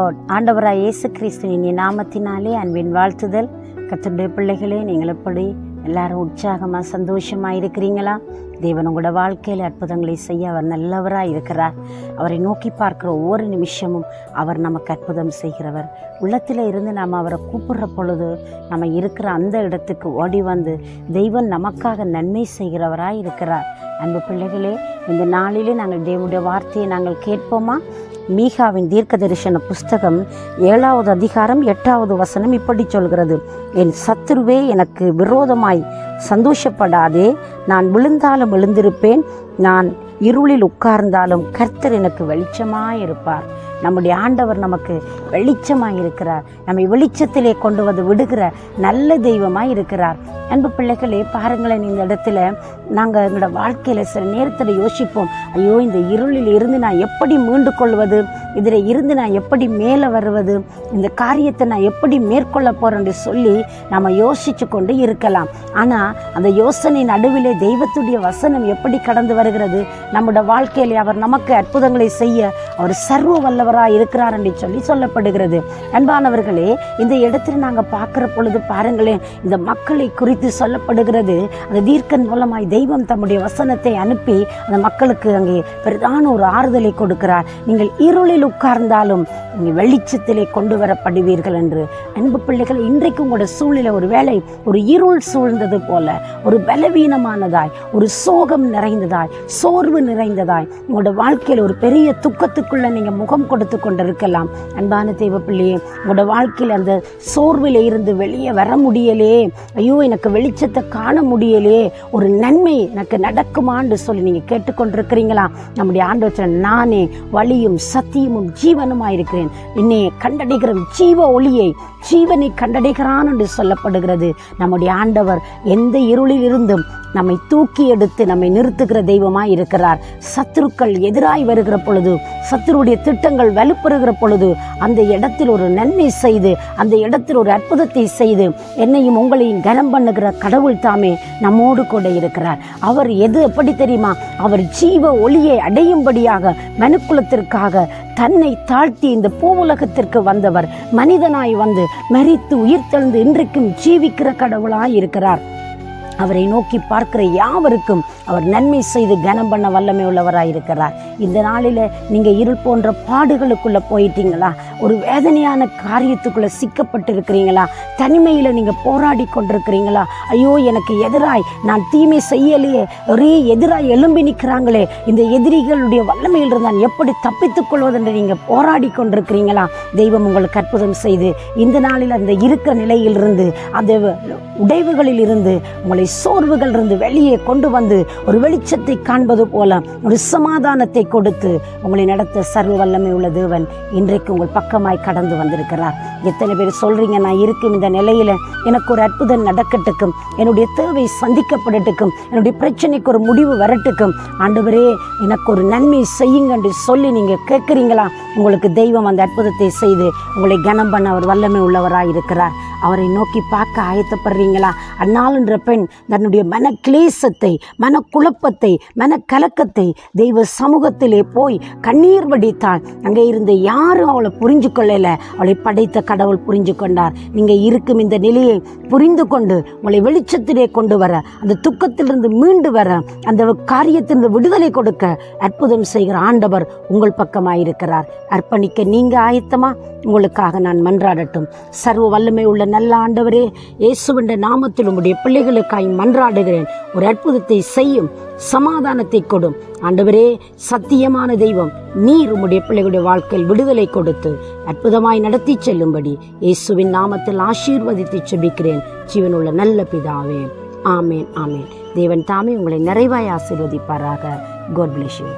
Lord. ஆண்டவராய் இயேசு கிறிஸ்துவின் நாமத்தினாலே அன்பின் வாழ்த்துதல். கர்த்தருடைய பிள்ளைகளே, நீங்கள் எப்படி எல்லாரும் உற்சாகமாக சந்தோஷமாக இருக்கிறீங்களா? தேவன் உங்களோட வாழ்க்கையில் அற்புதங்களை செய்ய அவர் நல்லவராக இருக்கிறார். அவரை நோக்கி பார்க்குற ஒவ்வொரு நிமிஷமும் அவர் நமக்கு அற்புதம் செய்கிறவர். உள்ளத்தில் இருந்து நாம் அவரை கூப்பிடுற பொழுது நம்ம இருக்கிற அந்த இடத்துக்கு ஓடி வந்து தெய்வன் நமக்காக நன்மை செய்கிறவராக இருக்கிறார். அன்பு பிள்ளைகளே, இந்த நாளிலே நாங்கள் தேவனுடைய வார்த்தையை நாங்கள் கேட்போமா? மீகாவின் தீர்க்க தரிசன புஸ்தகம் 7வது அதிகாரம் 8வது வசனம் இப்படி சொல்கிறது: என் சத்துருவே, எனக்கு விரோதமாய் சந்தோஷப்படாதே. நான் விழுந்தாலும் எழுந்திருப்பேன், நான் இருளில் உட்கார்ந்தாலும் கர்த்தர் எனக்கு வெளிச்சமாய் இருப்பார். நம்முடைய ஆண்டவர் நமக்கு வெளிச்சமாய் இருக்கிறார். நம்மை வெளிச்சத்திலே கொண்டு வந்து விடுகிற நல்ல தெய்வமாய் இருக்கிறார். அன்பு பிள்ளைகளே, பாருங்களேன், இந்த இடத்துல நாங்கள் எங்களோட வாழ்க்கையில் சில நேரத்தில் யோசிப்போம், ஐயோ, இந்த இருளில் இருந்து நான் எப்படி மீண்டு கொள்வது, இதில் இருந்து நான் எப்படி மேலே வருவது, இந்த காரியத்தை நான் எப்படி மேற்கொள்ள போகிறேன்னு சொல்லி நம்ம யோசித்து கொண்டு இருக்கலாம். ஆனால் அந்த யோசனை நடுவிலே தெய்வத்துடைய வசனம் எப்படி கடந்து வருகிறது? நம்முடைய வாழ்க்கையில் அவர் நமக்கு அற்புதங்களை செய்ய அவர் சர்வ வல்லவராக இருக்கிறார் என்று சொல்லி சொல்லப்படுகிறது. அன்பானவர்களே, இந்த இடத்துல நாங்கள் பார்க்குற பொழுது பாருங்களேன், இந்த மக்களை குறித்து சொல்லப்படுகிறது. அந்த தீர்க்கன் மூலமாய் தெய்வம் தம்முடைய வசனத்தை அனுப்பி அந்த மக்களுக்கு அங்கே பெரிதான ஒரு ஆறுதலை கொடுக்கிறார். நீங்கள் இருளில் உட்கார்ந்தாலும் நீங்கள் வெளிச்சத்திலே கொண்டு வரப்படுவீர்கள் என்று. அன்பு பிள்ளைகள், இன்றைக்கு உங்களோட சூழ்நிலை ஒரு வேளை ஒரு இருள் சூழ்ந்தது போல, ஒரு பலவீனமானதாய், ஒரு சோகம் நிறைந்ததாய், சோர்வு நிறைந்ததாய், உங்களோட வாழ்க்கையில் ஒரு பெரிய துக்கத்துக்குள்ள நீங்க முகம் கொடுத்து கொண்டிருக்கலாம். அன்பான தேவ பிள்ளையே, உங்களோட வாழ்க்கையில் அந்த சோர்வில் இருந்து வெளியே வர முடியலே, ஐயோ எனக்கு வெளிச்சத்தை காண முடியலே, ஒரு நன்மை எனக்கு நடக்குமான்னு சொல்லி நீங்க கேட்டுக்கொண்டிருக்கிறீங்களா? நம்முடைய ஆண்டவத்தில் நானே வழியும் சத்தியமும் ஜீவனுமாய் இருக்கிறேன், என்னை கண்டடைகிற ஜீவ ஒளியை, ஜீவனை கண்டடைகிறான் என்று சொல்லப்படுகிறது. நம்முடைய ஆண்டவர் எந்த இருளில் இருந்தும் நம்மை தூக்கி எடுத்து நம்மை நிறுத்துகிற தெய்வமாய் இருக்கிறார். சத்துருக்கள் எதிராய் வருகிற பொழுது, சத்துருடைய திட்டங்கள் வலுப்பெறுகிற பொழுது, அந்த இடத்தில் ஒரு நன்மை செய்து, அந்த இடத்தில் ஒரு அற்புதத்தை செய்து என்னையும் உங்களையும் கனம் பண்ணுகிற கடவுள் தாமே நம்மோடு கூட இருக்கிறார். அவர் எப்படி தெரியுமா? அவர் ஜீவ ஒளியை அடையும்படியாக மனுக்குலத்திற்காக தன்னை தாழ்த்தி இந்த பூவுலகத்திற்கு வந்தவர். மனிதனாய் வந்து மரித்து உயிர்த்தெழுந்து இன்றைக்கும் ஜீவிக்கிற கடவுளாய் இருக்கிறார். அவரை நோக்கி பார்க்கிற யாவருக்கும் அவர் நன்மை செய்து கனம் பண்ண வல்லமை உள்ளவராயிருக்கிறார். இந்த நாளில் நீங்கள் இருள் போன்ற பாடுகளுக்குள்ளே போயிட்டீங்களா? ஒரு வேதனையான காரியத்துக்குள்ளே சிக்கப்பட்டு இருக்கிறீங்களா? தனிமையில் நீங்கள் போராடி கொண்டிருக்கிறீங்களா? ஐயோ, எனக்கு எதிராய் நான் தீமை செய்யலையே, ஒரே எதிராய் எழும்பி நிற்கிறாங்களே, இந்த எதிரிகளுடைய வல்லமையில் நான் எப்படி தப்பித்துக் கொள்வதென்று நீங்கள் போராடி கொண்டிருக்கிறீங்களா? தெய்வம் உங்களுக்கு அற்புதம் செய்து இந்த நாளில் அந்த இருக்கிற நிலையிலிருந்து, அந்த உடைவுகளில் இருந்து, உங்களை சோர்வுகள் இருந்து வெளியே கொண்டு வந்து ஒரு வெளிச்சத்தை காண்பது போல ஒரு சமாதானத்தை கொடுத்து உங்களை நடத்த சர்வ வல்லமை உள்ள தேவன் இன்றைக்கு உங்கள் பக்கமாய் கடந்து வந்திருக்கிறார். எத்தனை பேர் சொல்றீங்க, நான் இருக்கும் இந்த நிலையில எனக்கு ஒரு அற்புதம் நடக்கட்டுக்கும், என்னுடைய தேவை சந்திக்கப்படட்டுக்கும், என்னுடைய பிரச்சனைக்கு ஒரு முடிவு வரட்டுக்கும், ஆண்டவரே எனக்கு ஒரு நன்மை செய்யுங்க என்று சொல்லி நீங்க கேட்குறீங்களா? உங்களுக்கு தெய்வம் அந்த அற்புதத்தை செய்து உங்களை கனம் பண்ண அவர் வல்லமை உள்ளவராய் இருக்கிறார். அவரை நோக்கி பார்க்க ஆயத்தப்படுறீங்களா? அந்நாள் என்ற பெண் தன்னுடைய மன கிளேசத்தை, மன குழப்பத்தை, மன கலக்கத்தை தெய்வ சமூகத்திலே போய் கண்ணீர் வடித்தாள். அங்கே இருந்த யாரும் அவளை புரிஞ்சு கொள்ளல, அவளை படைத்த கடவுள் புரிஞ்சு கொண்டார். நீங்க இருக்கும் இந்த நிலையை புரிந்து கொண்டு உங்களை வெளிச்சத்திலே கொண்டு வர, அந்த துக்கத்திலிருந்து மீண்டு வர, அந்த காரியத்திலிருந்து விடுதலை கொடுக்க அற்புதம் செய்கிற ஆண்டவர் உங்கள் பக்கமாயிருக்கிறார். அர்ப்பணிக்க நீங்க ஆயத்தமா? உங்களுக்காக நான் மன்றாடட்டும். சர்வ வல்லமை உள்ள நல்ல ஆண்டவரே, இயேசுவின் நாமத்தில் உம்முடைய பிள்ளைகளுக்காய் மன்றாடுகிறேன். ஒரு அற்புதத்தை செய்யும், சமாதானத்தை கொடும் ஆண்டவரே. சத்தியமான தெய்வம் நீர் உம்முடைய பிள்ளைகளுடைய வாழ்க்கையில் விடுதலை கொடுத்து அற்புதமாய் நடத்தி செல்லும்படி இயேசுவின் நாமத்தில் ஆசீர்வதித்து செபிக்கிறேன் ஜீவனுள்ள நல்ல பிதாவே. ஆமேன், ஆமேன். தேவன் தாமே உங்களை நிறைவாய் ஆசீர்வதிப்பாராக. God bless you.